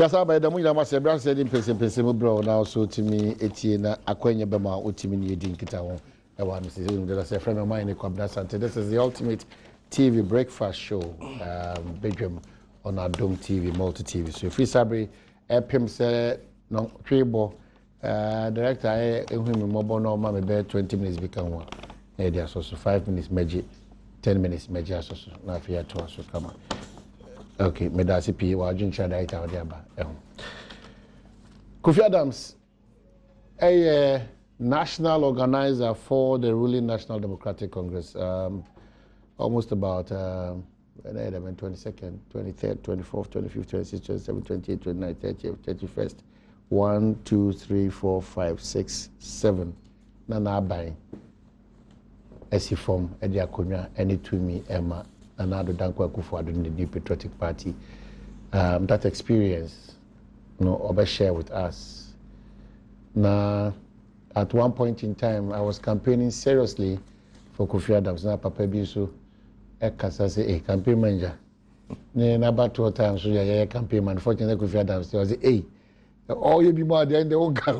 Yes, I by the money I must have said in Pensenpensenmu bro now so to me Etienne Akwenya Bema Utimi Dinkita. I want to say that a friend of mine in Kwabna. This is the ultimate TV breakfast show, Badwam on Adom TV, multi TV. So if you sabri Epim say no Tribo director I him mobile no ma be 20 minutes become one. Area so 5 minutes magic 10 minutes magic so na fear to so come on. Okay, me da CP wa juncha da ita odi aba Kofi Adams national organizer for the ruling National Democratic Congress almost about 22nd, 23rd, 24th, 25th, 26th, 27th, 28th, 29th, 30th, 31st 1 2 3 4 5 6 7 na buy esi form e dia konwa eni tumi ema and Adom Dankwa in the New Patriotic Party. That experience, share with us. Now, at one point in time, I was campaigning seriously for Kofi Adams. Now, Papa Bisu, say, campaign manager. About 2 times, so yeah, campaign man. Unfortunately, Kofi Adams was oh, you be more than the old guy.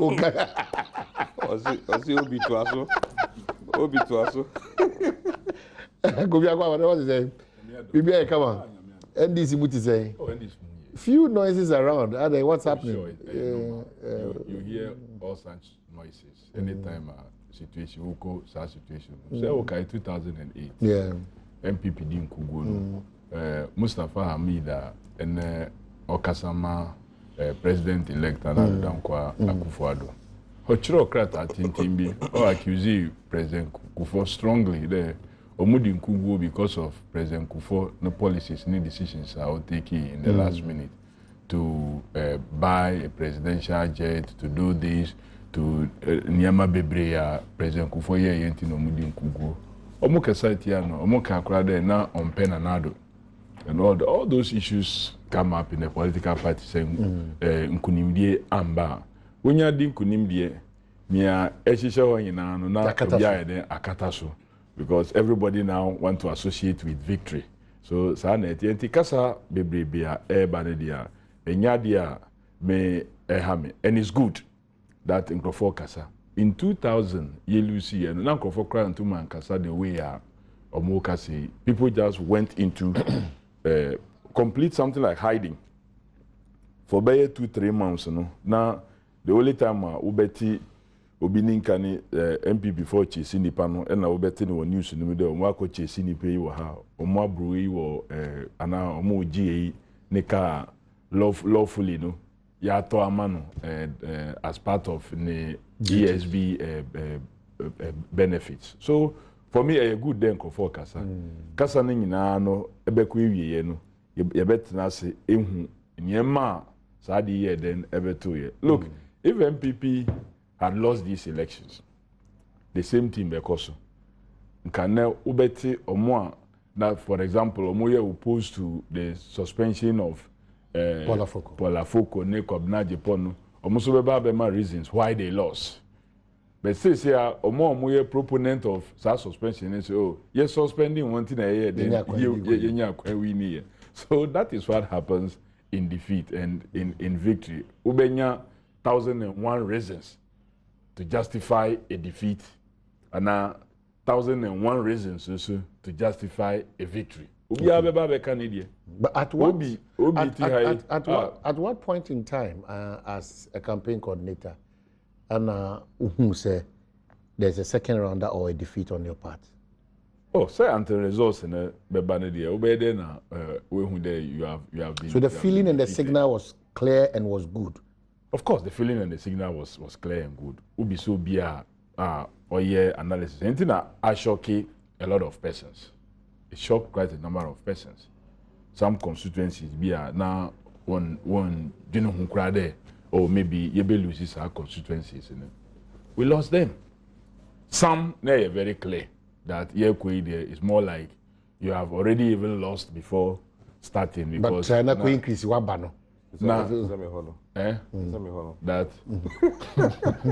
Was it Obi to us? Obi to us? Kofi Adams, what was it? Bibi, come on. NDC, what is saying? Few noises around. What's happening? Sure, you hear all such noises anytime situation. We go such situation. Say okay, 2008. Yeah. MPP didn't go. Mustafa Hamida and Okasama president-elect Adom Dankwa Akufo-Addo. Hochirokrat Tintimbi or accuse President Kufo strongly there. Omudi Nkugu because of President Kufo, no policies, no decisions are taken in the last minute to buy a presidential jet, to do this, to Nyama Bebrea, President Kufo yenti no Omudi Nkugu. Omuka Saitiano, Omuka Krade na Ompen and Adom. And all those issues come up in the political party saying Nkunimdie Amba. When you did Nkunimdie, Mia Eshisha Inano na Akataso. Because everybody now want to associate with victory. So, Sanet, Kasa Bebrebia, Banedia, Enyadia, me ehame. And it's good that in Kasa. In 2000, Yelusi and Nanko Kran to Man Kasa, the way Omokasi, people just went into complete something like hiding for about 2-3 months. Now, the only time Ubeti Obininkani MP before chasing the panel, and now betting on news in the middle, Wako chasing the pay or how, or more brewery or ana more GA, Nika lawfully, no, Yato Amano, as part of the ESB benefits. So, for me, a good den for Kasa. Kasa Nino, Ebekwi, no, you bet Nasi, Ehu, Nyema, Sadi year, then ever 2 years. Look, if MPP had lost these elections, the same team because can now ubeti omwa that, for example, omoye opposed to the suspension of Polafoko Nekwabna Japan, omuso beba reasons why they lost. But say omoye proponent of that suspension and say, oh, yes, suspending one thing a year, then you. So that is what happens in defeat and in victory. Ubenya 1,001 reasons to justify a defeat, and 1,001 reasons also to justify a victory. But at what point in time, as a campaign coordinator, and who say there's a second rounder or a defeat on your part? Oh, say until results in a Bebanadia, obey na you have been. So the feeling and the signal was clear and was good. Of course, the feeling and the signal was clear and good. Ubi so be a analysis. Anything I shock a lot of persons. It shocked quite a number of persons. Some constituencies be now one you know who crowd or maybe Yebe loses our constituencies. We lost them. Some they are very clear that Yekwe there is more like you have already even lost before starting because but China could increase Wabano. That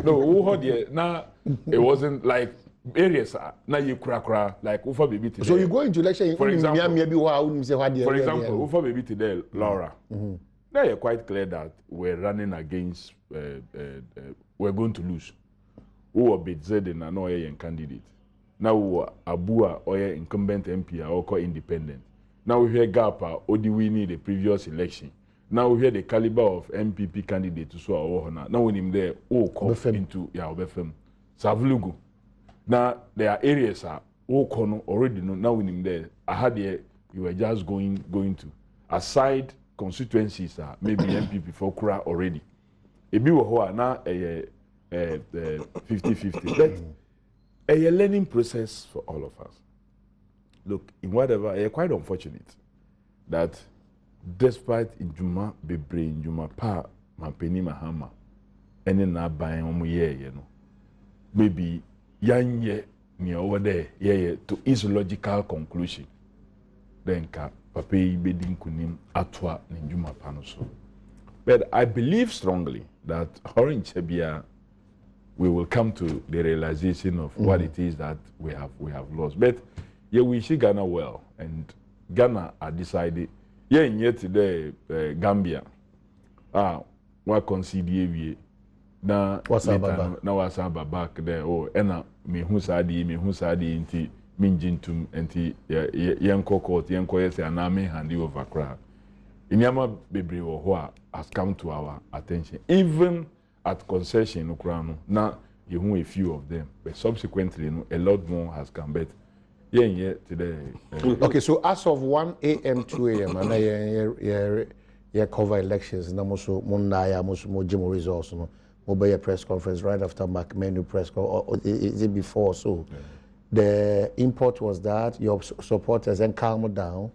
no, now it wasn't like areas now you crack like Ufa baby today. So you go into election for example Ufa baby today, Laura. Now you're quite clear that we're running against, we're going to lose. Who are Bidzedin and no candidate. Now we are Abua or incumbent MP or independent. Now we hear Gapa or do we need the previous election? Now we hear the caliber of MPP candidate to so now when him there call into Obefem. Savlugu. Now there are areas already know now when him there. I had the you were just going to aside constituencies maybe MPP for Kura already. It be now a 50-50. But a learning process for all of us. Look, in whatever, it's quite unfortunate that despite Injuma Bebre, Injuma Pa, Mampeni Mahama, and then not buying you know, maybe young year near over there, to its logical conclusion. Then Pape Bedin Kunim Atwa Ninjuma Panoso. But I believe strongly that Orange Chebia we will come to the realization of what it is that we have lost. But yeah, we see Ghana well, and Ghana are decided. Yeah, in yet today Gambia, what consider na wasaba back there. Oh, ena me husadi inti minjintum inti yenko court yenko yese aname handi over crowd. Inyama bebre wo has come to our attention. Even at concession, now you know a few of them, but subsequently, a lot more has come. But yeah, today. Okay, so as of 1 a.m., 2 a.m., and I cover elections. Na muso mundaya muso mojimo results. No, mobile press conference right after McMenu press conference. Is it before? So, the import was that your supporters and calm down.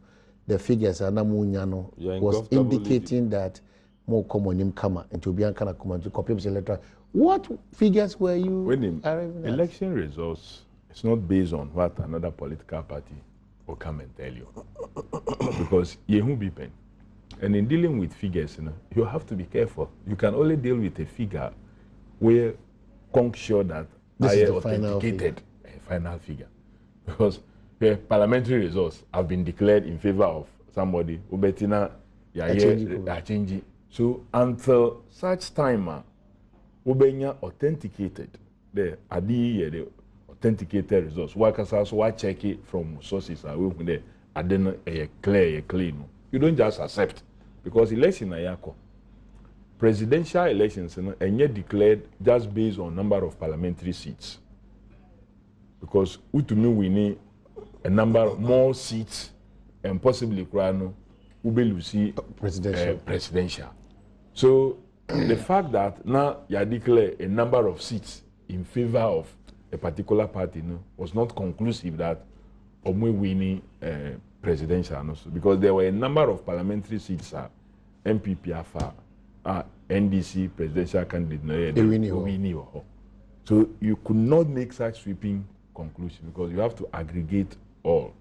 The figures was indicating that. More common in Kama and to be an kind of common to copy electoral. What figures were you? Election results, it's not based on what another political party will come and tell you. Because you be pen. And in dealing with figures, you have to be careful. You can only deal with a figure where conk sure that this is the authenticated final figure. Because the parliamentary results have been declared in favor of somebody who betina changing. So until such time, Ubenya authenticated the authenticated results. Why check it from sources away then a clean. You don't just accept because election ayako. Presidential elections and yet declared just based on number of parliamentary seats. Because to me we need a number more seats and possibly Krano Ube presidential. So the fact that now you declare a number of seats in favor of a particular party was not conclusive that Omwe winning presidential because there were a number of parliamentary seats MPP NDC presidential candidate so you could not make such sweeping conclusion because you have to aggregate all.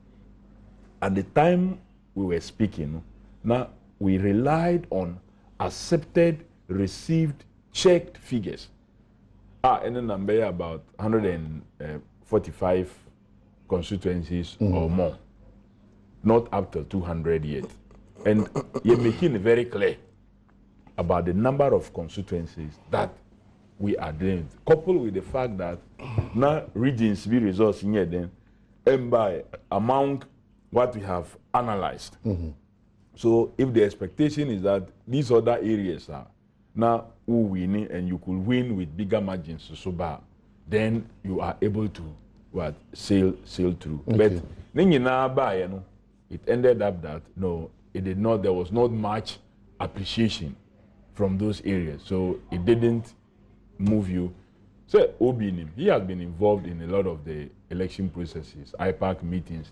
At the time we were speaking, now we relied on accepted, received, checked figures. And then number about 145 constituencies or more. Not up to 200 yet. And you're making it very clear about the number of constituencies that we are doing. Coupled with the fact that now regions be results in here then, and by among what we have analyzed. So if the expectation is that these other areas are now who winning and you could win with bigger margins then you are able to sail through. Okay. But it ended up that no, it did not, there was not much appreciation from those areas. So it didn't move you. So Obinim, he has been involved in a lot of the election processes, IPAC meetings,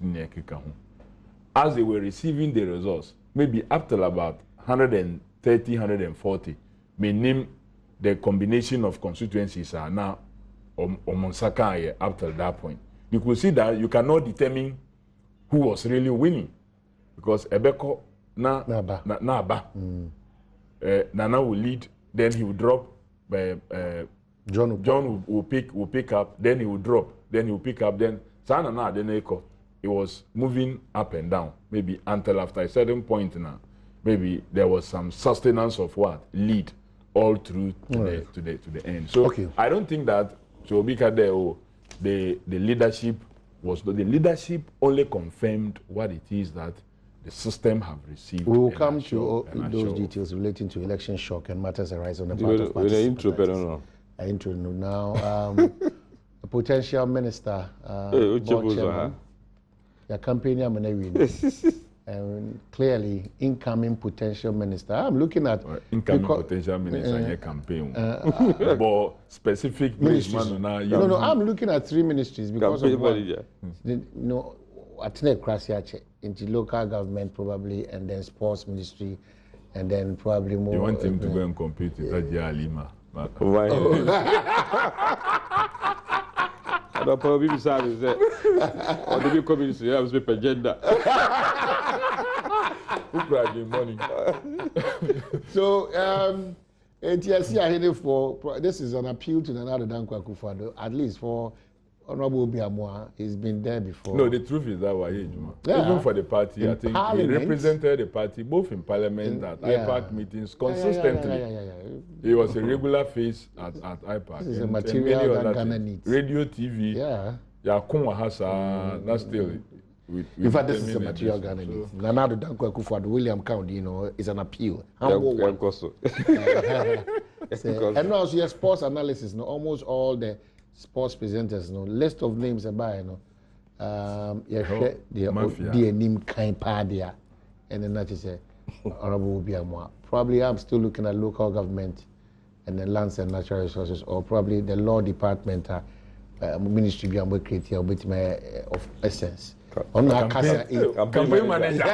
as they were receiving the results. Maybe after about 130, 140, may name the combination of constituencies are now Omonsaka after that point. You could see that you cannot determine who was really winning because Ebeko Naba Nana will lead, then he will drop. John will pick up, then he will drop, then he will pick up, then Sana then Eko. It was moving up and down, maybe until after a certain point now, maybe there was some sustenance of what lead all through to the end. So I don't think that so because the leadership was the leadership only confirmed what it is that the system have received. We will come to those details relating to election shock and matters arise on the part of parties. Intro now. A potential minister, your campaign, and clearly incoming potential minister. I'm looking at incoming potential minister in your campaign. But specific ministries. No, I'm looking at 3 ministries because of what, into local government probably, and then sports ministry, and then probably more. You want him to go and compete with Tajia Alima? Why? I don't probably be sorry, or the new community have a agenda. Who cried in morning? So, NTSC are heading for this is an appeal to Nana Dankwa Akufo-Addo, at least for Honorable Obiamwa. He's been there before. No, the truth is that even for the party, I think he represented the party both in Parliament at IPAC meetings consistently. He was a regular face at IPAC. This is a material that Ghana needs. Radio, TV. That's still. In fact, this is a material Ghana needs. Nana Dankwa Akufo-Addo, William County, is an appeal. And also, your sports analysis, almost all the sports presenters, list of names about, the name kind padia, and then that is a Honorable Obiamwa. Probably I'm still looking at local government and then lands and natural resources, or probably the law department, ministry of essence. On the campaign manager.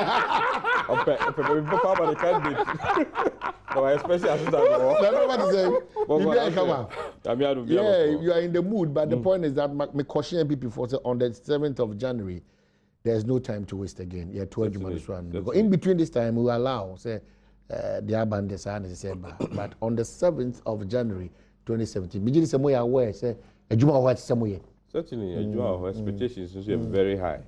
Especially you are in the mood, but the point is that my caution people for on the 7th of January, there's no time to waste again. Yeah, in between this time, we will allow the abandoned but on the 7th of January 2017, certainly, expectations are very high.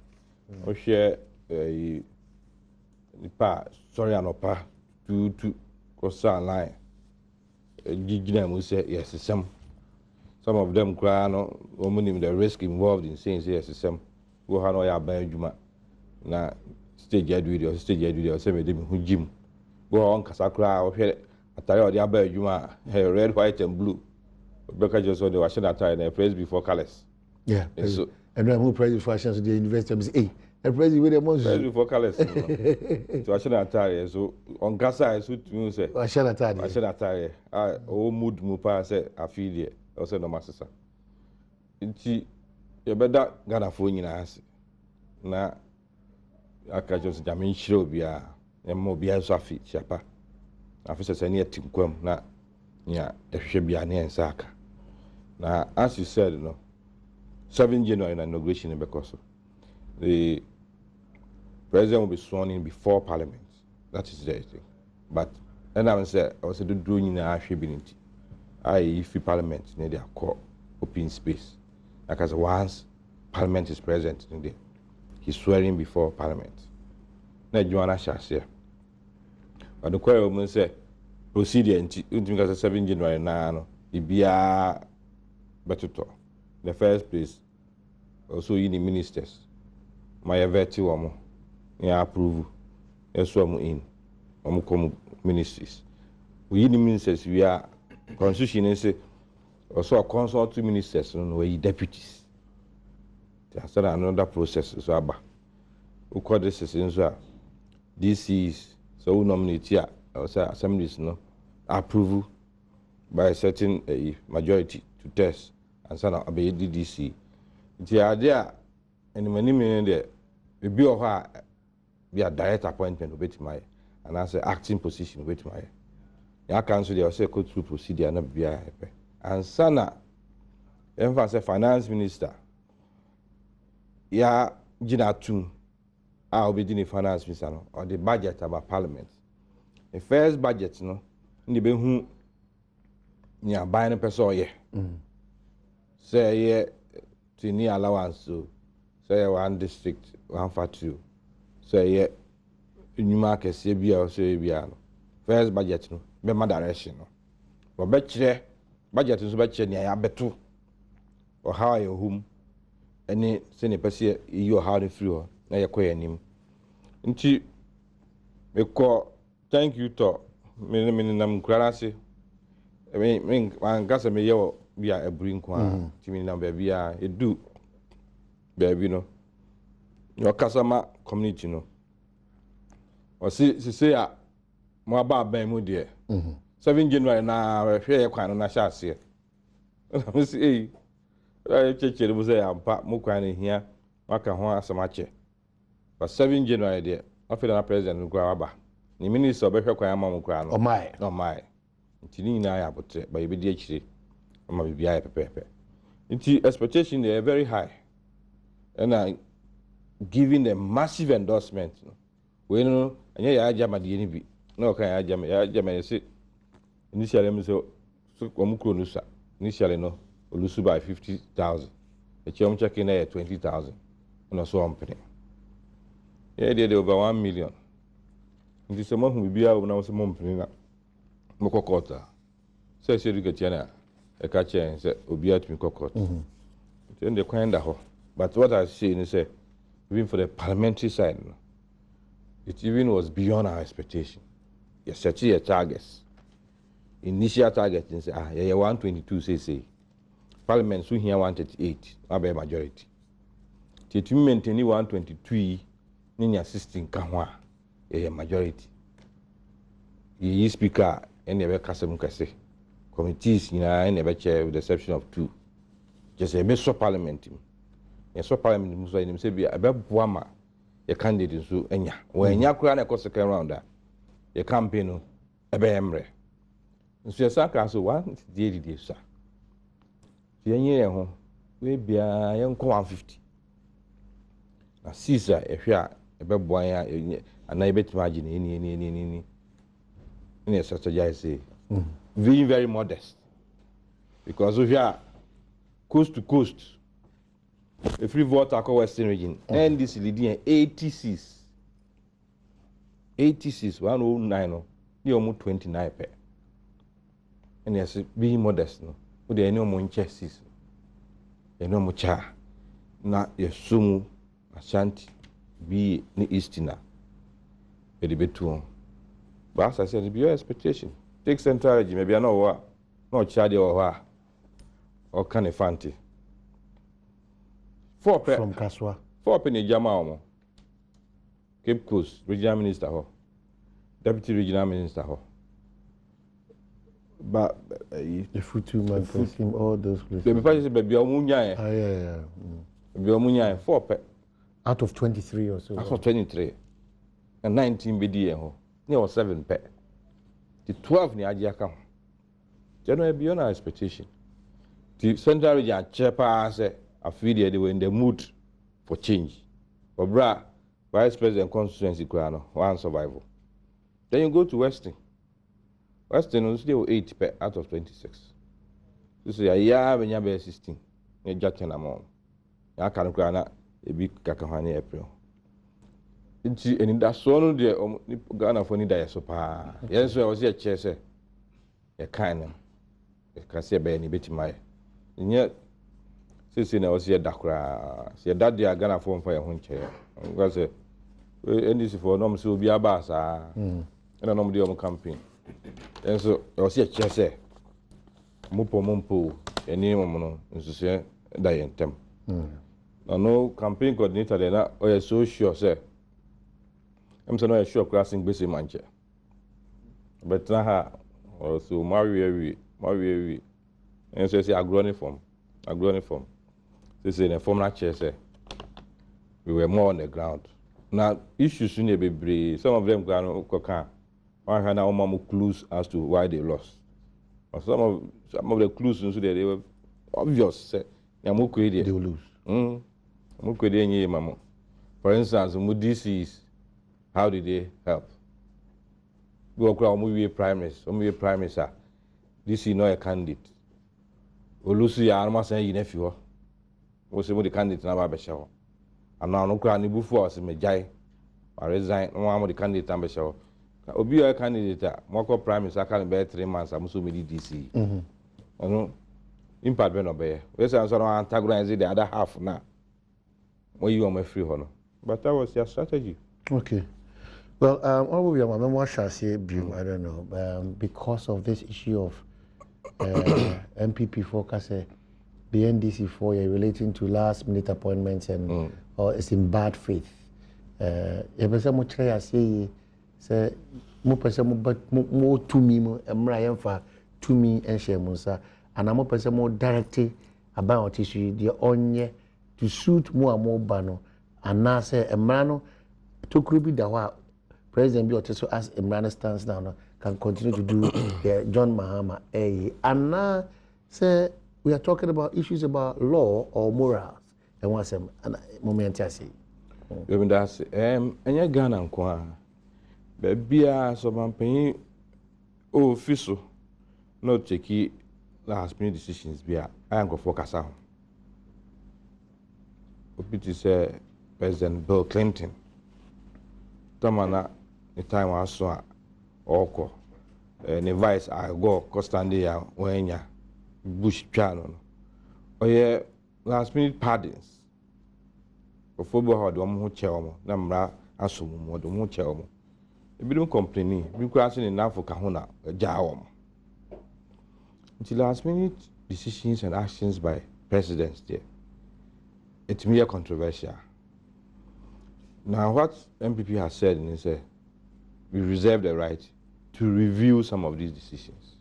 Sorry, Anopa, to cross our line. Yes, some of them cry, no, the risk involved in saying yes, some go on your Benjuma. Now, stage video, semi who Jim. Go on, Casacra, or here, I tell you, the Benjuma, red, white, and blue. Becca just on the Washington attire and praise before colors. Yeah, and then who praise for the university is a. The president with the most before colors. So I should attire. So on Gasa, I should say, I should attire. I mood mupa say, I feel it. I said, no, master. You better Ghana phone in us. Now, I can just Jamin show be a mobile Safi, Chapa. After saying, Tim Quam, now, yeah, there should be an end sack. Now, as you said, 7 January inauguration in Bekoso. The president will be sworn in before Parliament. That is the thing. But then I said, I was doing in our ability. If Parliament near their core open space. Because once Parliament is present in there, he's swearing before Parliament. Now, Joanna shall say. But the query woman say, procedure until 7 January now, it be a better talk. The first place, also in the ministers. My vetting woman, yeah, approve. Yes, in. Come ministries. We in the ministers, we are Concession say also consult to ministers, we deputies. That's another process. So about who call this is this is so we nominate here. Assemblies approve by a certain majority to test and send out a DDC. The idea. And many there, we be a direct appointment with my and I say acting position with my. Ya council they also go through procedure and be a and sana. Emphasis finance minister. Ya Gina Tum, I'll be doing finance minister or the budget about Parliament. The first budget, in the be who near buying a person, say, to near allowance so. Say 1 district, 1 for 2. Say nnwuma akɛseɛ bi a ɔsɛ bi a first budget no bɛma direction no wɔbɛkyerɛ budget nso bɛkyerɛ nea yɛabɛto ɔhaw a yɛwɔ mu ɛne sɛ ne pɛ sɛ yɛyi ɔhaw no firi hɔ na yɛkɔ yɛn anim nti mekɔ thank you to me nam nkura ase ankasa meyɛ wɔ bi a aburi nko a nti me nam baabi a ɛdu baabi no ɔkasa ma community no ɔsi sise a mo aba aban mu deɛ 7 January na hwɛ yɛ kwan no na hyɛ aseɛ na si ei kyekye mu sɛ ampa mo kwan no hia maka ho asɛm akyɛ but 7 January deɛ afei na president no kura aba ne minister ɔbɛhwɛ kwan ama mo kura no ɔmae nti ne nyinaa yɛ abotrɛ ba yɛbɛdi akyire ama biribiara yɛ pɛpɛɛpɛ nti expectation they are very high and giving a massive endorsement we no ɛnyɛ yɛ agyama deɛ ne bi na ɔka yɛ agyama yɛ se initially me so ɔmo kuro no sa initially no olusu by 50,000 ɛkyɛ ɔmo check in na yɛ 20,000 ɛna so ɔmpene yɛ deɛ over 1 million nti sɛ mo hu biribiara na sɛ mo mpene na mo kɔ court a sɛ sɛ edukatia na ɛka kyɛn sɛ obiara tumi kɔ court nti ɛnde kwan da hɔ but what I say is say even for the parliamentary side no, it even was beyond our expectation. You set your targets. Initial target and say, yeah, 122 say. Parliament so here 138, a majority. To maintain 123, then assisting Kahwa, a majority. Ye speaker and never custom kase. Committees, never chair with the exception of 2. Just a mess of parliament. Yes, Parliament Musa in say be a Badwam a candidate so enya. When Yakran a second round, a campaign a Bemre. So your saka so 1 day, sir. The year home, we be a young 150. Now, Caesar, if you are a Badwam, and I bet margin any strategy, say, being very modest. Because if you are coast to coast, a free vote across Western region, and this leading 86, 109, the almost 29 per. And yes, being modest, no, but there are no more chesses, there no more cha, not your sumu, Ashanti, be the Eastina, a debate to. But as I said, be your expectation. Take central, maybe I know what, not charge or can a fancy. 4 per from Kaswa. 4 penny Jama Cape Coast, Regional Minister ho. Deputy Regional Minister ho. But the Futu man him all those places. The before say baby omunya yeah. Baby omunya 4 per out of 23 or so. Out of 23. And 19 BD ho. Near 7 per. The 12 ni aji aka ho. Generally beyond our expectation. The Central Region chairperson say I feel they were in the mood for change. But bra, Vice President constituency one survival. Then you go to Western. Western is still 8 per out of 26. This is a year when you are 16. You just an amount. You can't cry a big kakahani April. And that's one of the Ghana for Nida Sopa. Yes, I was here, chair, a kind of a cassia by any bit my. And yet, since I was here, Dakra, see that they are Ghana phone for your own chair. Because and this for norms will be a bass, and a normal campaign. And so I was here, chair, say, Mupo Mumpo, and name is to say, Diantem. No campaign coordinator, they're not so sure, sir. I'm so sure crossing busy mancha. But now, also, Marie, and so say, agroniform. This is a former chair, say, we were more on the ground. Now, issues in the baby, some of them can I had now more clues as to why they lost. Or some of the clues they were obvious, say, they will lose. For instance, DCs, how did they help? We are primaries, this is not a candidate. Olusi arma say you nephew. We say the candidate na ba be show. And now no cry ni bufu o se me jai. resign no one the candidate am be show obi a candidate mo ko prime minister can be 3 months am so many DC ono impact be no be we say so no antagonize the other half na when you am free hono but that was their strategy. Okay. Well, all we are, I shall say, I don't know, because of this issue of MPP focus, the NDC 4 year relating to last minute appointments and or it's in bad faith. If I say, more person, but more to me, for to me and Shemusa, and I'm a person more directly about issue, the onye to suit more and more bano, and now say a man to be the President Bi so as Imran stands now can continue to do the John Mahama and now say we are talking about issues about law or morals and what's a moment I say. You mean that's any Ghana nkwa bebia so mampen officio no take last minute decisions bia I go focus on. Obi say President Bill Clinton tamana the time I saw oko the vice I go constantly wenya bush channel oye last minute pardons ofobo ha do mo ho chewo na mra asomu mo do mo chewo mo e bi dum complaining bi kura se ni nafo ka ho na jawo mo until last minute decisions and actions by presidents there it's mere controversial. Now what MPP has said is we reserve the right to review some of these decisions.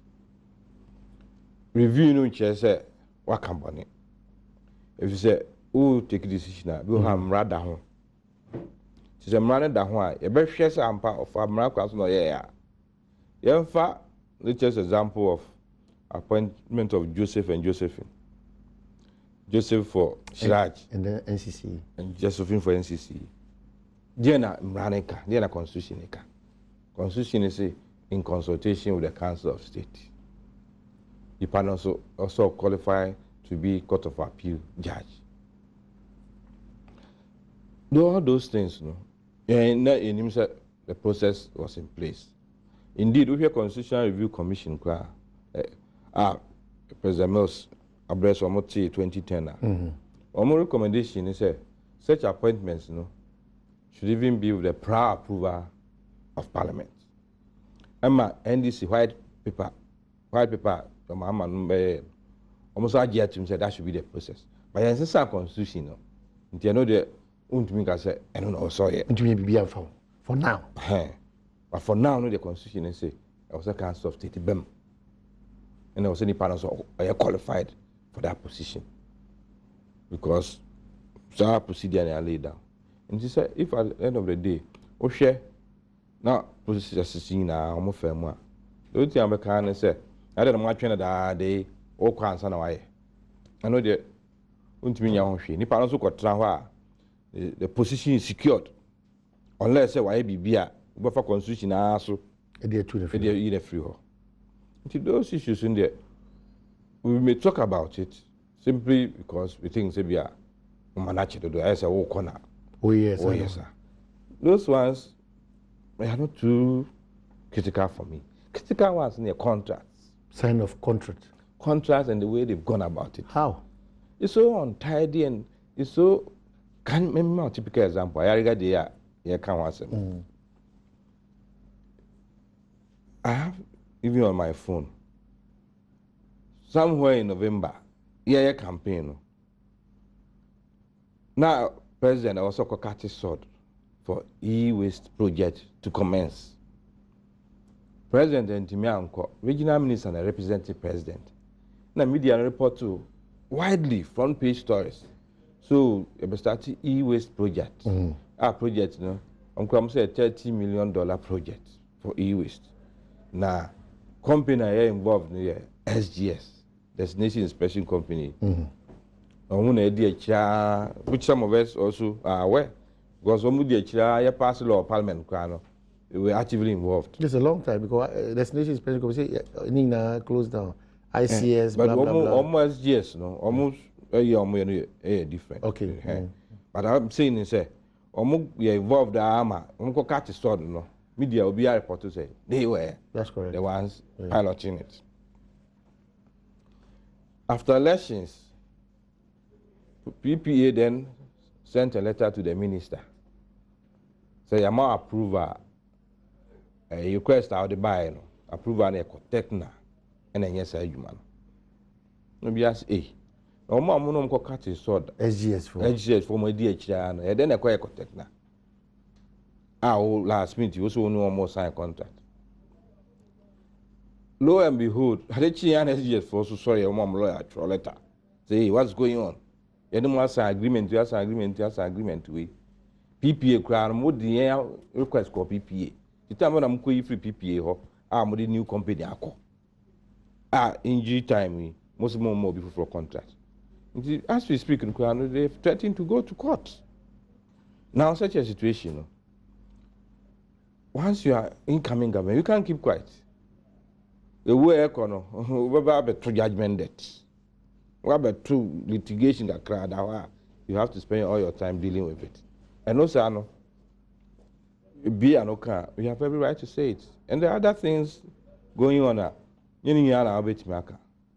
Review no say what company. If you say who take a decision, we have rather home. It's a man that one. You better share some part of our miracle. No, yeah. In fact, let's just example of appointment of Joseph and Josephine. Joseph for Siraj and then NCC and Josephine for NCC. Diana Mraneka, Diana Constitution. Constitution is in consultation with the Council of State. The panel also qualify to be Court of Appeal judge. All those things, and the process was in place. Indeed, we have Constitutional Review Commission, President Mills, address 2010. Our recommendation is such appointments, should even be with the prior approval of Parliament. Emma NDC white paper, almost idea to say that should be the process. But in the constitution, you know the can say I don't know so yet. For now. But for now, no the constitution say I was a Council of State BEM. And I was any panels are qualified for that position. Because our procedure are laid down. And she said, if at the end of the day, we share now procedures na almost fair more. The only thing I can say, I don't know that day all kinds of way. I know that the position is secured unless why be for constitution also the free. Until those issues in there, we may talk about it simply because we think we are managed to do as a walk corner. Oh yes, sir. Those ones they are not too critical for me. Critical ones in the contracts. Sign of contract. Contracts and the way they've gone about it. How? It's so untidy and it's so. Can remember a typical example. I regard the I have even on my phone. Somewhere in November, campaign. Now, President also cut his sword for e-waste project to commence. President and Timianko, regional minister and representative president. Now, media report to widely front page stories. So, we started e-waste project. Our project, I'm say $30 million project for e-waste. Now, company are involved in the SGS, Destination Inspection Company. Which some of us also are aware, because when we passed law of Parliament, we were actively involved. It's a long time because Destination Inspection Company Nina closed down. ICS, but blah, blah, blah. Almost SGS, almost a year different. Okay. But I'm saying is omo you involved ama omo catch sword no media will be a report to say they were That's correct. the ones piloting it. After elections, PPA then sent a letter to the minister. Say, I'm not approval a request out the buy no approval and a techna and then yes, you man. No be as a. No more monum ko catch sword. SGS for my DHR and then a quiet techna. Last minute, you also no more sign contract. Lo and behold, Hadechi and SGS for so sorry, your mom lawyer or letter. Say, what's going on? You don't want agreement, you have agreement with PPA crown, more the request for PPA. The time when I'm going free PPA, I'm with the new company. Injury time, most more before for contract. As we speak in Crown, they're threatening to go to court. Now, such a situation. Once you are incoming government, you can't keep quiet. The way we have two judgment debts. We have two litigation that crowd. You have to spend all your time dealing with it. And also, be an okay. We have every right to say it. And there are other things going on.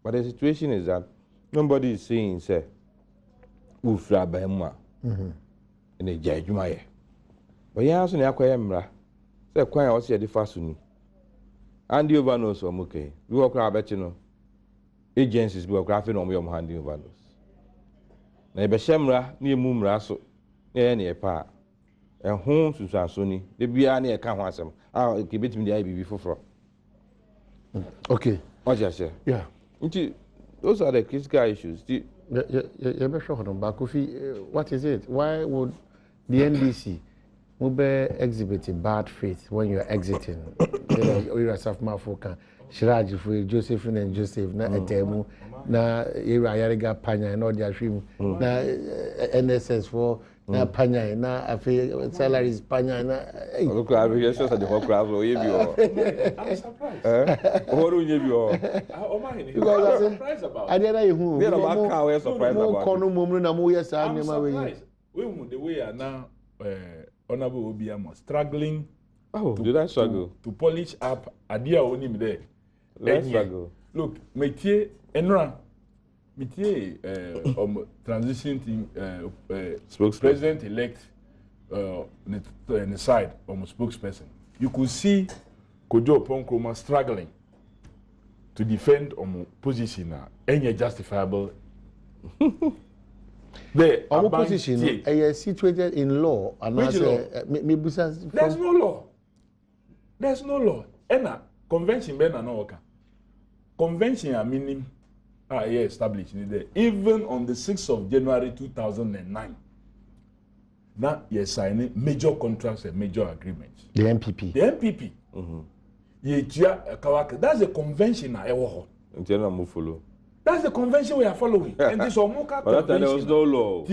But the situation is that nobody is saying, say, Ufra Bema in a judgment. But you also need say kwanya wasi edi fasuni hand over knows or okay we work about agencies we work after no me hand over knows na be shemra na emu mra so na e pa ho susanso ni de bia na e ka ho asem ke betimi dey bibi foforo. Okay, what you say? Yeah, those are the critical issues. What is it? Why would the NDC exhibit bad faith when you're exiting? You're Safmafoka, Shiraj for Josephine and Joseph, na Etemu, na Yariga Panya, and all the Ashim, na NSS for na Panya, na salaries Panya, na. Look, I will just the whole crowd will give you. I'm surprised. What will give you? I'm surprised about it. I didn't know who. They're about how we're surprised about it. I'm surprised. The way are now. Honorable Obiamo struggling. Oh, did I struggle? To polish up Adia Onim there. Let's struggle. Look, Métier Enra, Métier transition team president-elect on the side of a spokesperson. You could see Kojo Ponkroma struggling to defend on position any justifiable. The opposition is situated in law and there's no law. There's no law. Ena convention ben na oka. Convention a minimum established in there. Even on the 6th of January 2009. Now you're signing major contracts and major agreements. The MPP. The MPP. That's the convention I ever follow. That's the convention we are following. And this Omuka but there was no law.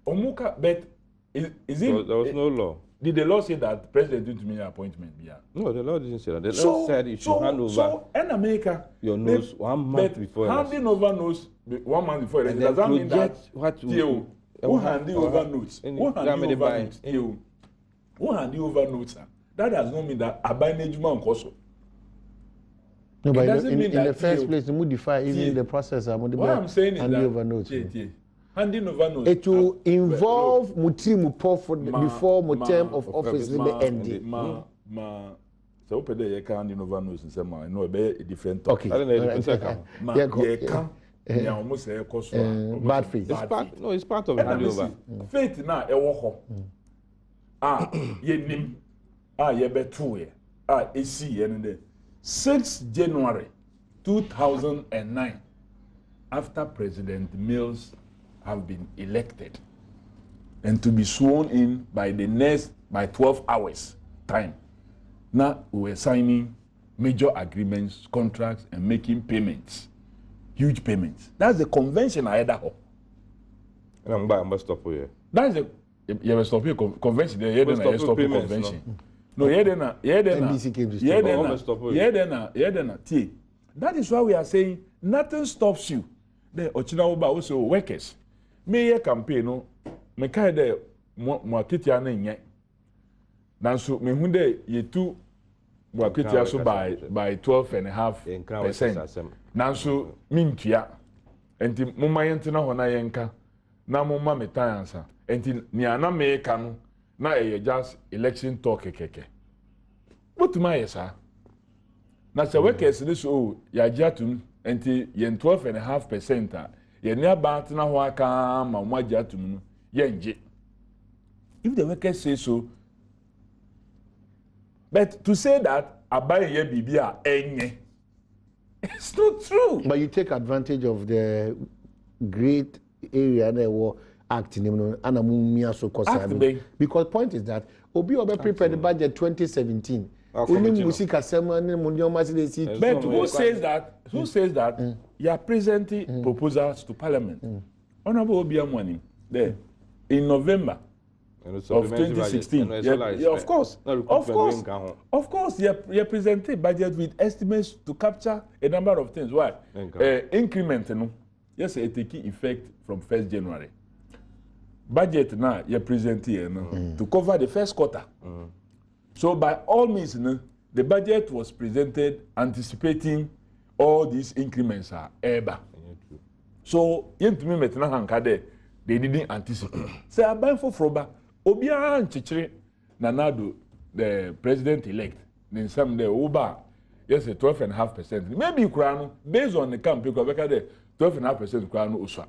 Omuka, but is it? There was no law. Did the law say that president didn't make an appointment? Yeah. No, the law didn't say that. The law said you should hand over. So in America, your nose 1 month before. Handing over notes 1 month before. Does that mean that who handing over notes? Who handing over notes? Who handing over notes? That does not mean that Abanejuma Nkoso. No, but in the first place, you modify even the process. What I'm saying is that over notes. Handing over notes. It will involve Mutimu before my term of office ended. So open there, you can't handing over notes and say, "I know a different topic." Okay. Yeah, almost a cost. Bad faith. It's part of handing over. Faith now, ye nim, ye betu ye, see, and 6 January 2009, after President Mills have been elected and to be sworn in by 12 hours time. Now we're signing major agreements, contracts, and making payments, huge payments. That's the convention I had at home. And I'm going to stop here. That's the you have stop here convention. You have stop convention. No, that is why we are saying nothing stops you. The Ochinaoba also workers. May campaign no me kind mo ketia na nye nanso me hu de yetu mo ketia so by 12.5%. nanso mintua enti mo mayente na ho na yenka na mo ma metansa enti ni ana me ka no na just election talk keke what my yesa na se workers ni so ya jatum enti yen 12.5% ye ne about na ho aka ma mo jatum no yenje if the workers say so. But to say that abaye ye bibia enye, it's not true. But you take advantage of the great area that were acting because point is that Obi prepared the budget 2017. But who says that? Who says that? You are presenting proposals to Parliament. Honorable Obi Amwani there in November. Of 2016, of course, you presented budget with estimates to capture a number of things. Why? Increment, yes, it take effect from 1st January. Budget now you present here to cover the first quarter. So by all means, the budget was presented anticipating all these increments are eba. So they didn't anticipate. Say I buy for Froba. Obia Nchichiri Nanado, the president-elect, in some day, Oba, yes, 12.5%. Maybe Krano, based on the camp, because 12.5% Krano Usha.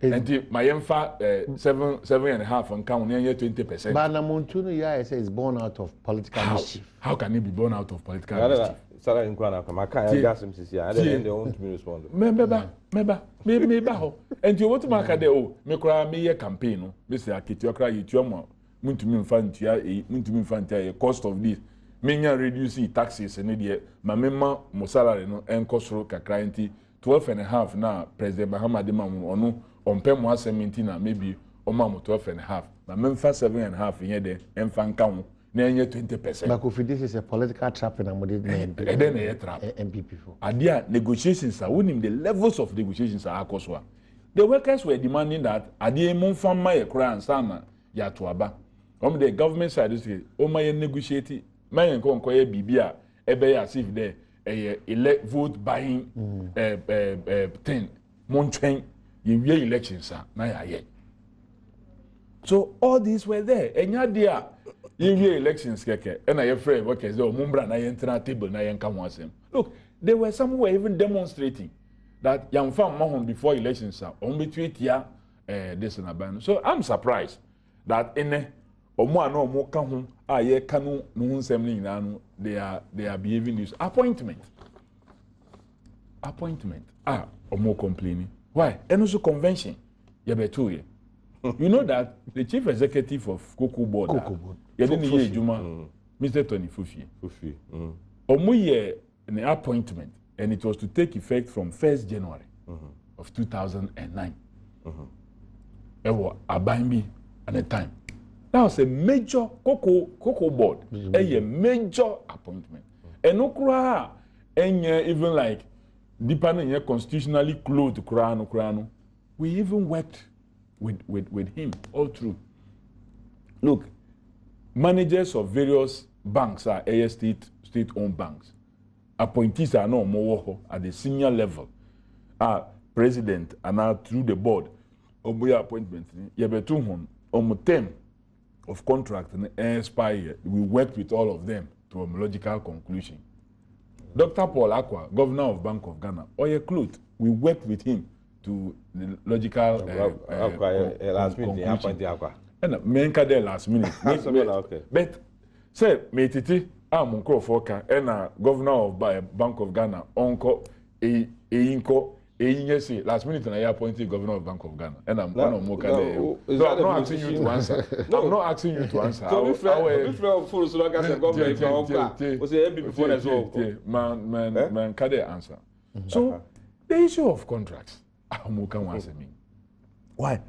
And my emfa 7.5 and count near 20%. But Namontuno, I say, is born out of political mischief. How can it be born out of political mischief? Sarah in Krana, I can't gas him to see. I didn't want to respond. Maybe, and you want to mark a day, oh, make me a campaign, Mr. Akitiokra, you Muntumi Infantia, cost of this. Menya reduce taxes and idiot. My member, my salary, no, and cost road client 12.5 now. President Mahama Demamu or no, on Pemo 17, maybe on Mamma 12.5. My member 7.5 in here, and fan count near 20%. But if this is a political trap, and I'm with it, then a trap. MP before. Adia negotiations are winning the levels of negotiations are Akoswa. The workers were demanding that Adia Monfam Maya Kran Sana Yatuaba. On the government side, my negotiating, my inquiry Bibia, as if they elect vote buying 10 Montaigne, you elections are yet. So all these were there, and yadia, you elections, and I afraid workers, though Mumbra, I enter table, and I come once him. Look, they were somewhere even demonstrating that young farm Mahon before elections are on between this and a ban. So I'm surprised that in Omo no mo ka ho a ye ka no no nsem ni nyina no they are behaving this appointment omo complaining why and also convention ye beto ye you know that the chief executive of Cocoa Board ye didn't hear Juma Mr. Tony Fufi omo ye an appointment and it was to take effect from 1st January of 2009 ewo abambi at the time. That was a major Cocoa Board, a major appointment. And no even like depending on constitutionally clothed Kurano, we even worked with him all through. Look, managers of various banks are state-owned banks. Appointees are no more at the senior level. President and now through the board, Obuya appointment, Yebetuhon, term of contract and expire, we worked with all of them to a logical conclusion. Dr. Paul Akwa, governor of Bank of Ghana, Oyeklut, we worked with him to the logical last minute. And menka there last minute. But say me titi Munko Foka and governor of Bank of Ghana, Onko last minute and I appointed governor of Bank of Ghana. And I'm one of Moka there. So I'm not asking you to answer. I'm not asking you to answer. So if full so like I said, government was before as well. Man, can they answer? So the issue of contracts, Moka wants me. Why?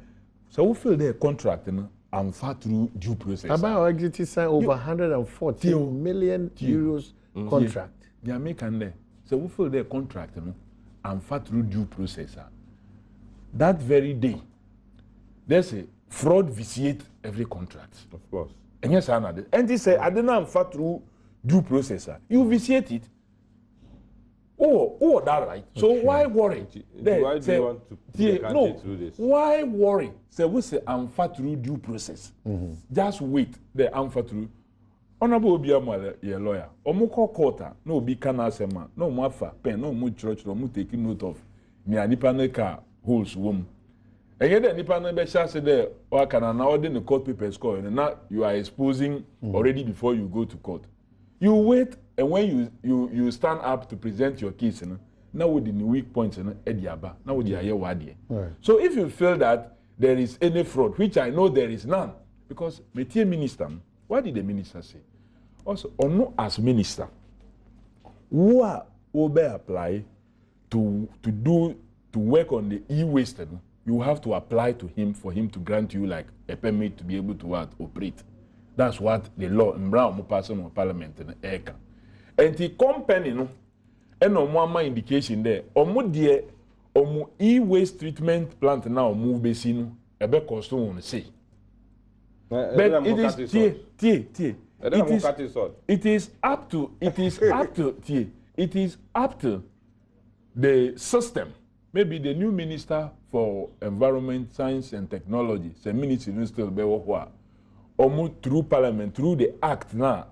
So we feel their contract and far through due process. About exit sign over 140 million euros contract. They are making there. So we feel their contract and far through due process. That very day, there's a fraud vitiate every contract. Of course. And yes, another. And they say, I don't know if through due process, you vitiate it. Oh, that right. So why worry? Why do you want to put the country through this? Why worry? Say we say I'm through due process. Just wait. The I'm through. Honorable Obiama, your lawyer. Omoko quarter. No be kana sema. No mafa pen. No mu church. No mu taking note of. Me anipa ne car holes wom. And yet the nipa ne be share say there. Or can na order the court papers call. And now you are exposing already before you go to court. You wait. And when you stand up to present your case, now with the weak points, now with the wadi. So if you feel that there is any fraud, which I know there is none, because Metier Minister, what did the minister say? Also, or no as minister, who will be apply to work on the e-waste, you have to apply to him for him to grant you like a permit to be able to operate. That's what the law in Brown person of Parliament in Eka. And the company no, and no more indication there. Omu e-waste treatment plant now move basino. Ebe cost on say. But it is up to the system. Maybe the new minister for environment, science and technology, the ministry still be what. Omu through parliament, through the act now,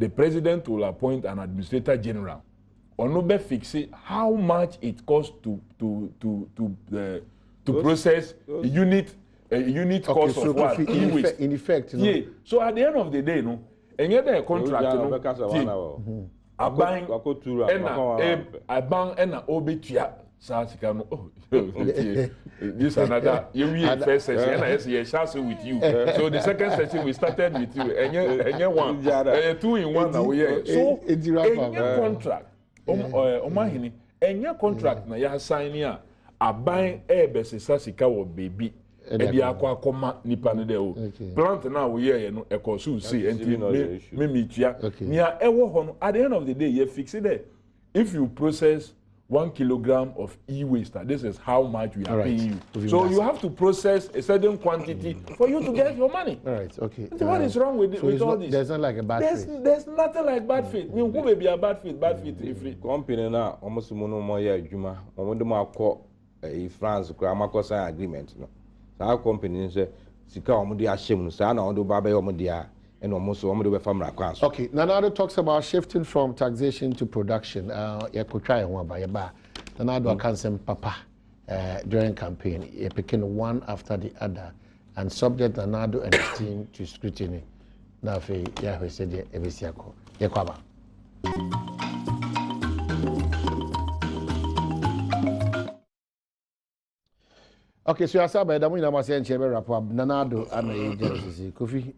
the president will appoint an administrator general. Onobe fix how much it costs to process a unit cost so of what? In effect, you know? Yeah. So at the end of the day, no, and yet the contract, a bank and a obetia. This another first session and I say with you. So the second session we started with you and you one 2 in 1 now. So any contract omahini any contract na ya sign here aban ebesesa sika wo baby ebi akwa nipa no de o plant na wo ye no e ko so see enti me tua nia ewo ho no at the end of the day you fix it there. If you process 1 kilogram of e-waste, this is how much we are paying you. So you have to process a certain quantity for you to get your money. All right, okay. So what is wrong with all this? There's not like a bad faith. There's nothing like bad faith. I mean, who may be a bad faith if free. Company now, almost no more year, Juma, on the mark France, Grammaco sign agreement. So our company say, Sika Omudia Shim, Sana, Ondo Babe Omudia. And almost okay, Nanado talks about shifting from taxation to production. You could try one by a bar. Nanado cancel Papa during campaign. You picking one after the other and subject Nanado and his team to scrutiny. Now, Yahweh said, Ebisiako. Yakwaba. Okay, so as I said, Nanado and Kofi.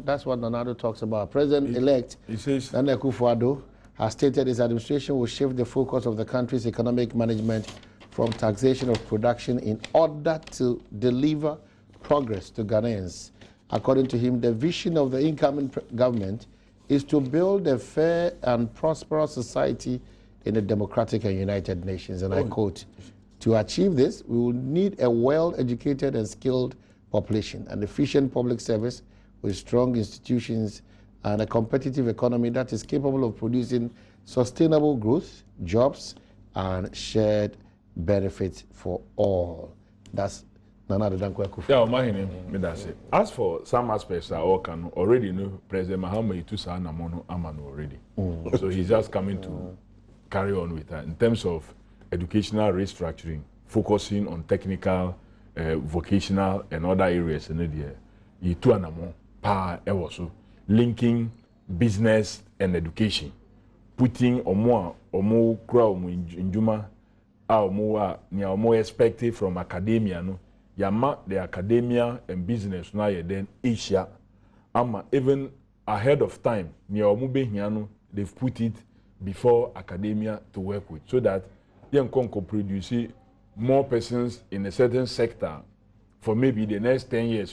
That's what Nanado talks about. President-elect Nana Akufo-Addo has stated his administration will shift the focus of the country's economic management from taxation of production in order to deliver progress to Ghanaians. According to him, the vision of the incoming government is to build a fair and prosperous society in a democratic and united nations. And I quote, to achieve this, we will need a well-educated and skilled population, an efficient public service with strong institutions, and a competitive economy that is capable of producing sustainable growth, jobs, and shared benefits for all. That's Nana Dankwa Akufo. Yeah, me that's it. As for some aspects, I can already know President Mahama Itusa Namono Amano already. So he's just coming to carry on with that in terms of educational restructuring, focusing on technical, vocational, and other areas. Linking business and education, putting omo crowd in Juma, omo expected from academia. No, yama the academia and business now then Asia, even ahead of time. They've put it before academia to work with, so that young can produce more persons in a certain sector for maybe the next 10 years.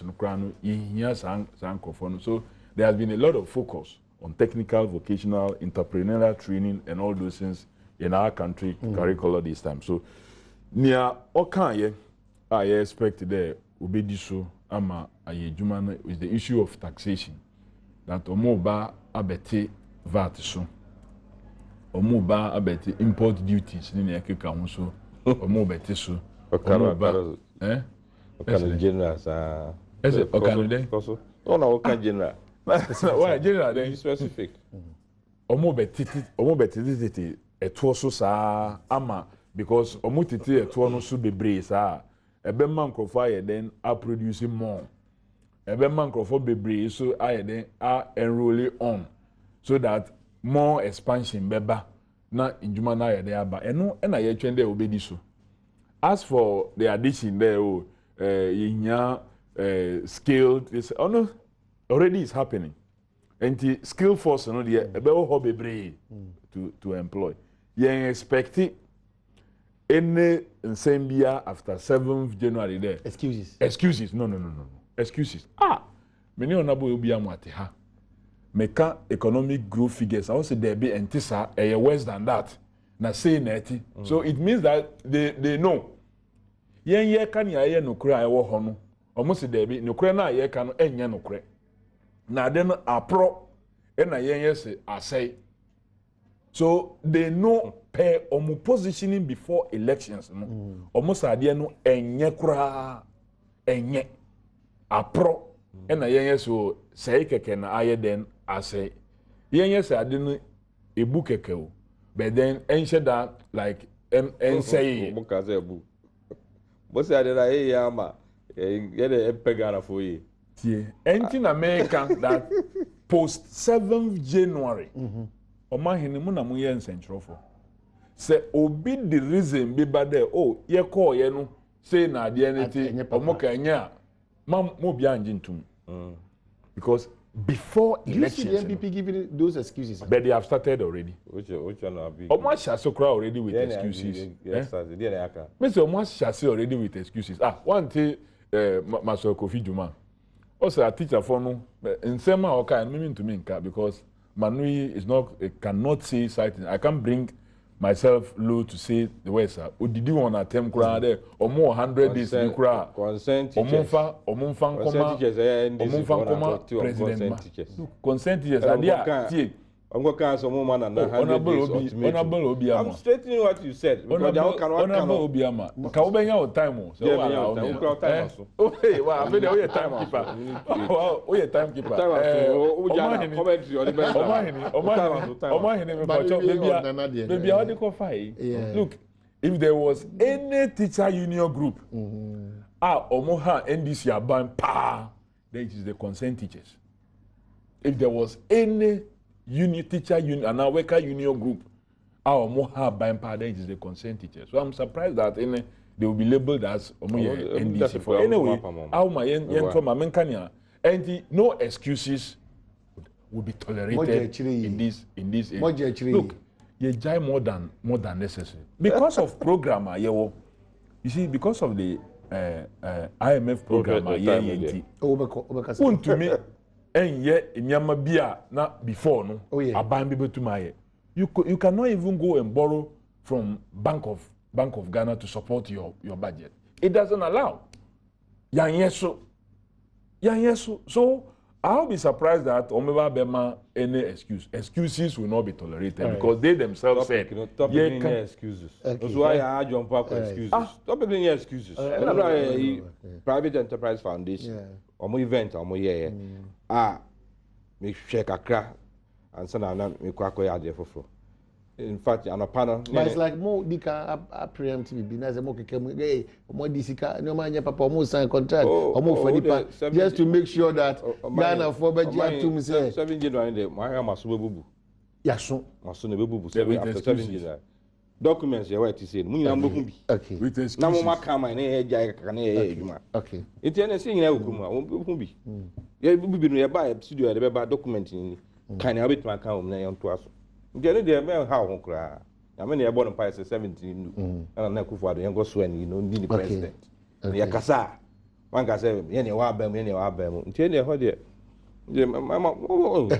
So there has been a lot of focus on technical, vocational, entrepreneurial training and all those things in our country curriculum this time. So near Okanye, I expect there obedi so ama ayejuma no is the issue of taxation that omoba abete VAT so omoba abete import duties ni na ekeka ho so omoba bete so omoba Okan general sa okan de koso ona okan general why general then specific omoba titi eto so sa ama because omutiti eto no so bebre sa ebe man krofo aye then are producing more ebe man krofo bebre so aye then are enrolling on so that more expansion beba na injuma na aye then aba eno na ye twende obedi so as for the addition there yinya skilled this no already is happening and the skill force no there ebe ho bebre to employ you expect any nsembia after 7th January there. Excuses. No. Excuses. Many onabo obi amwate ha. Meka economic growth figures. I also there be entisa worse than that. Na say neti. So it means that they know. Yen ye kan ya ye nokura e wo ho no. Omo se there be nokura na ye kan no enye nokure. Na de no apro e na yen ye se asay. So they know per omu positioning before elections no omu sade no enye kura enye apro na yenye so say keke na aye den ase yenye sade no ebu keke o but then enche that like say buka say ebu bo sade na ye ama ye de pegara for ye tie enti na America that post 7th January omahene mu na mu ye nsentrofo say obi the reason be bad there ye call ye no say na de anything omoka anya mo bia ngintum because before elections you see the MPP giving those excuses but they have started already which one are big omo shasokra already with excuses yes sir the dey aka me say omo shase already with excuses one thing Master Kofi Juma also a teacher for no nsema oka me to me nka because Manui is not cannot say something. I can't bring myself low to say the words. Did you want to attempt kura there or more 100 days in kura? Consent teachers. Omunfa president. Consent teachers. Adia. I'm going to cancel more man than 100 days. I'm straightening what you said. Honorable Obiama. Kaubenya o time. So okay, well, I feel you're timekeeper. Oh, you're timekeeper. Maybe how they call fight. Look, if there was any teacher union group, Omoha NDC aban pa, then it is the consent teachers. If there was any teacher union and our worker union group, our Moha Bampa is the consent teacher. So I'm surprised that they will be labeled as NDC for anyway. Our my and no excuses will be tolerated in this. Look, you jai more than necessary because of program. You see, because of the IMF program. To me. Enye nyama bia na before no aban bi betuma you cannot even go and borrow from Bank of Ghana to support your budget. It doesn't allow. Yanyeso. So I'll be surprised that Omeba Bema any excuses will not be tolerated because they themselves said stop bringing excuses. That's why I jump up with excuses. Stop bringing excuses. Private Enterprise Foundation. Omo event omo ye me share kakra and so na me kwakọ ya de foforo in fact anopano but it's like more dika preemptive be na say mo keke mo disika no ma nya papa mo sign contract omo for nipa just to make sure that Ghana for beji atum say 7 January de mo ha maso bebubu yaso maso ne bebubu after 7 January documents you what to say mu nyina mboku bi okay na mo maka man na ye jai kaka na ye adwuma okay enti na say nyina okumu a mboku bi ye bi no ye ba studio de ba document ni kan na betima kan o na ye nto aso enti ne de me ha ho kra na me na ye bo no pa 17 na kufu ado ye go so ani no ndi the president ye kasa wan ka say ye ne wa ba mu enti ne ho de Yeah, mama. Oh,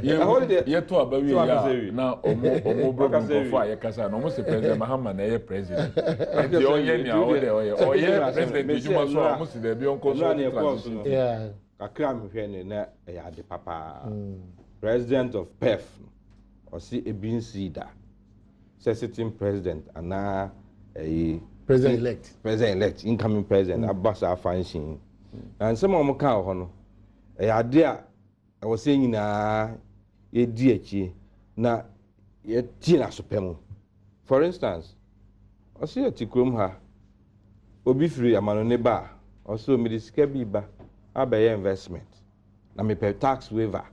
ye to abawi ya na omo broken for ya kasa na omo se president Mahama na ye president and the onye ni oye president ejuma so omo se dey be on transition yeah akra me hwe ne na ya de papa president of PEF or see a bin seeder sitting president and na president elect incoming president abasa function and some of ka ho no ade a I was saying na ye di echi na ye ti na sopemu. For instance, I see a tikrom ha obi free amano ne ba also me disika bi ba abaye investment na me pay tax waiver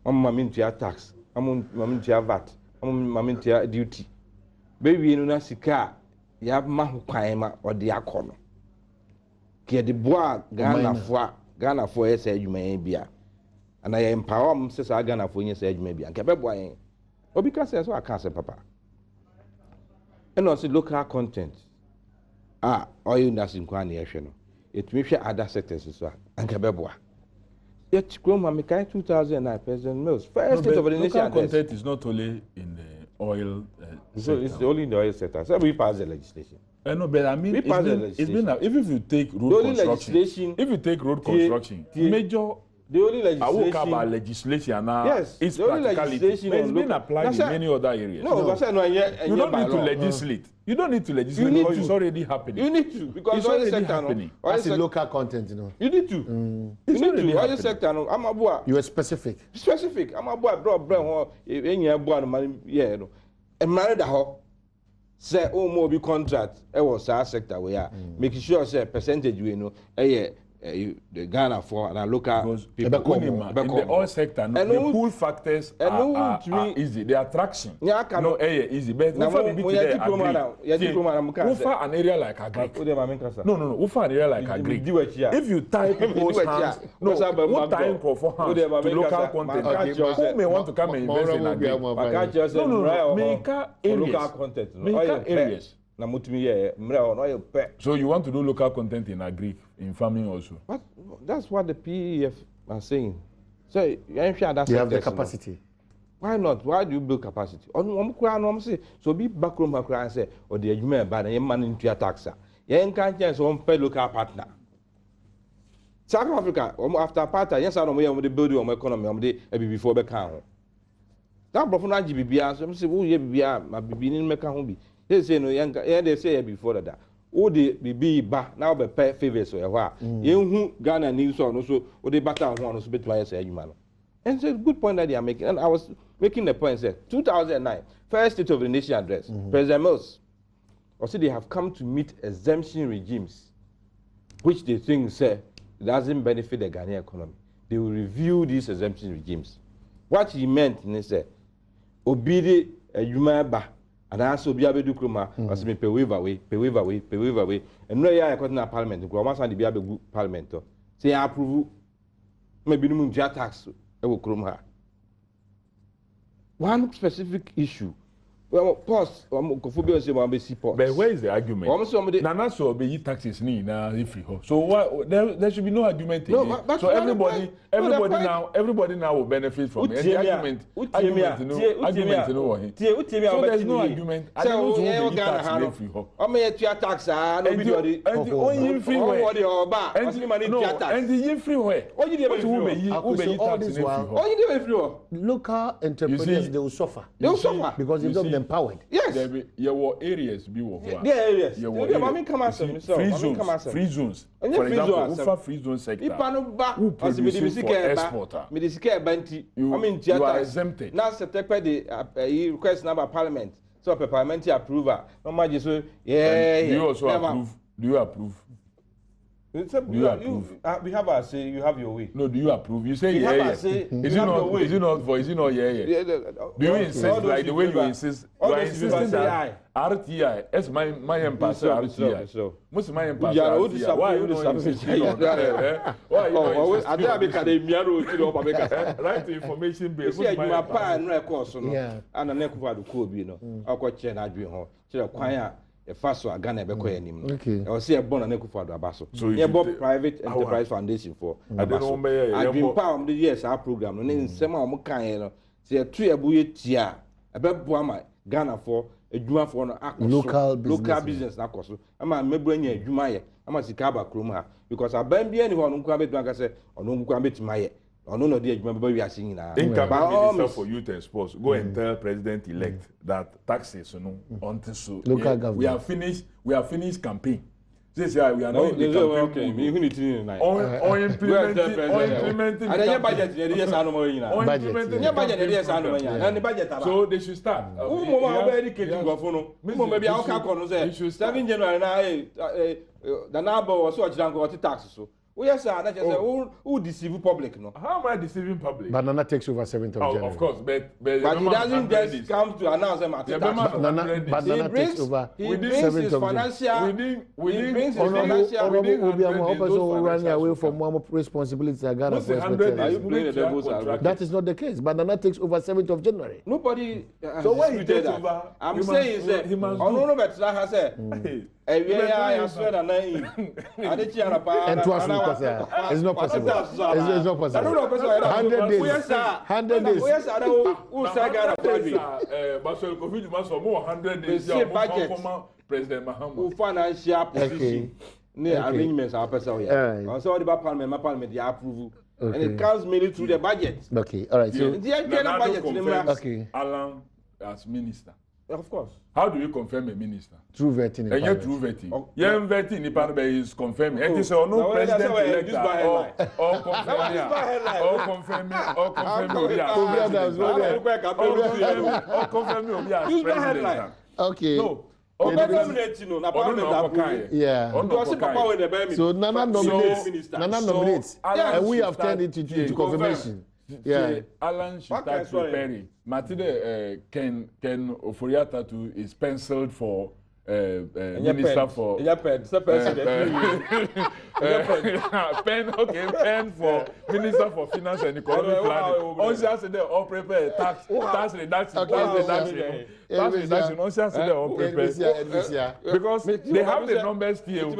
mama me ntua tax mama ntua VAT mama ntua duty be wi no na sika ya ma ho kwan ma ode akono ke de boa Ghana for ese adwuma bia and I empower them say Ghana for ese adwuma bia nke be boa yen obi ka say so aka say papa and also local content oil industry kwa na ehwe no etumi hwe other sectors so nke be boa yet Chroma Mekai 2009 President Mills first state of the nation local content is not only in the oil so it's only in the oil sector. So we pass the legislation. No, but I mean, it's been even if you take road construction, major the only legislation. I woke up about legislation now. Yes, it's practicality. It's been applied in many other areas. No, but you don't need to legislate. You don't need to legislate because it's already happening. You need to because it's already happening. That's a local content, you know. You need to. You need to. Oil sector, no. I'm a boy. You are specific. Specific. I'm a boy. Bro, any boy, man, yeah, no. And married a ho. Say, oh, more be contract. It was our sector we are making sure say percentage you know. The Ghana for and local people in the oil sector. No, the pull factors are easy. The attraction. No, easy. But we for an area like Agric. No. We for an area like Agric. If you type people's hands, what time for hands to local content? Who may want to come and invest in Agric? No. Make local content. Make areas. So you want to do local content in agri, in farming also? But that's what the PEF are saying. So you have the capacity. Why not? Why do you build capacity? So be backroom and say, or the agreement by the man into your taxa. You can't just pay local partner. South Africa, after apartheid, yes, I don't know the building of economy before the count. That before GBB, some say, oh, yeah, my beginning make a home. They say no young, yeah, they say before that. Oh, the be ba now be pay favors or what? You who Ghana news on also, or the battle one also be twice a human. And it's a good point that they are making. And I was making the point, said 2009, first State of the Nation address, President Mills. Also, they have come to meet exemption regimes, which they think say doesn't benefit the Ghanaian economy. They will review these exemption regimes. What he meant, he said, obedi a human ba. And I also be able to do as me pay waiver away. And no, I got in a parliament. Go once and be able to parliament. Say I approve. Maybe no tax. I will come her. One specific issue. Well, pause. I'm going to say pause. But where is the argument? Nana so be taxes ni na free. So what? There should be no argument. No, so everybody now will benefit from it. And the argument. So there's no argument. I don't know who tax free. I'm here to tax. Nobody. And the only free way. And the free way. What you do? Local entrepreneurs, they will suffer. They will suffer because they don't empowered. Yes. There were areas be there areas. Free zones. For example, free zone sector. Who produce for exporter? You are exempted. Now, the request number Parliament. So, Parliamentary approval. No matter so, yeah. Do you also approve? Do you approve? We have our say. You have your way. No, do you approve? You say yeah. Is it not yeah? Do you insist like the way you insist? You are insisting that RTI, as my empire RTI. Most my empire RTI. Why you not insisting on that? Why you not insisting? Right to information based. You are and records, no. And a neck of the cool, you know. I'll go check that you know. a fast so Ghana be ko anim no. Okay. I was say born na Akufo-Addo abaso. So Yeah, private enterprise foundation for abaso. I been part of the ESR program no in nsem a mo kan no. Say two ebu ye tia. E be boa ma Ghana for adwuma for no akoso. Local business na akoso. Ama mebro nya adwuma ye. Ama sika ba krom ha because aban bia ni ho no nkwa betu aka say ono nkwa betima ye. Ono no dey adwuma be wi ase nyina. Incoming Minister for Youth and Sports, go and tell President-elect that taxes, until so local government. We have finished campaign. This year we are not in the campaign. Okay, me who on implementing. And then budget there yes anu mo yina. Budget yes anu mo yina. Na the budget aba. So they should start. Who mo ma be educate go for no. Who mo be a ka ko no say 7 January na the number was so achira go tax so. Oh yes, sir. That just who deceive public, no? How am I deceiving public? Banana takes over 7th of January. Of course, but he doesn't just come to announce them at the Banana takes over. He brings his financial. He brings his financial. Running away from one responsibility. That is not the case. Banana takes over 7th of January. Nobody. So when he takes over, I'm saying is that. I don't know but that said. I swear that it's not possible. It's not possible. 100 days. 100 days. President Mahmoud. Financial position. Arrangements are personal. Also, the Parliament approve. And it comes mainly through the budget. Okay, all right. So, okay. Alan as minister. Of course. How do you confirm a minister? Through vetting. And yet through vetting. Yeah, vetting in Parliament is confirming. And this is no president-elect or confirming. Okay. No. So Nana nominates. And we have turned it into confirmation. Yeah. Alan should start preparing. Matilda Ken Oforiatatu is penciled for minister for pen for minister for finance and economic planning. Also has they all prepare tax reduction. Also has they all prepare because they have the numbers here.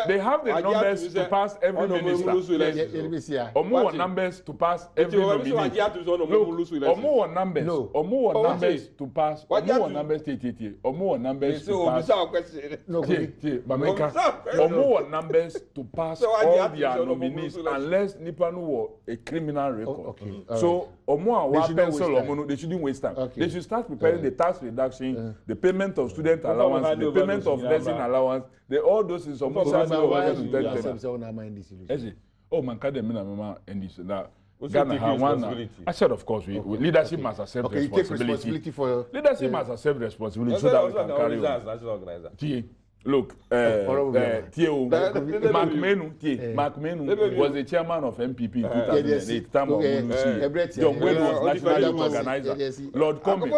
They have the numbers to pass every minister. Omo numbers to pass every minister. Omo numbers to pass. Omo numbers to pass. No, numbers to pass all their nominees unless Nippon were a criminal record. Okay. So they shouldn't waste time. Okay. They should start preparing the tax reduction, the payment of student allowance, the payment of nursing allowance, all those is almost oh man, I said, of course, leadership must accept responsibility. Leadership must accept responsibility so that we can carry on. Look, Mark Menu was the chairman of MPP in 2008. Time of John Wayne was national youth organizer. Lord Comey,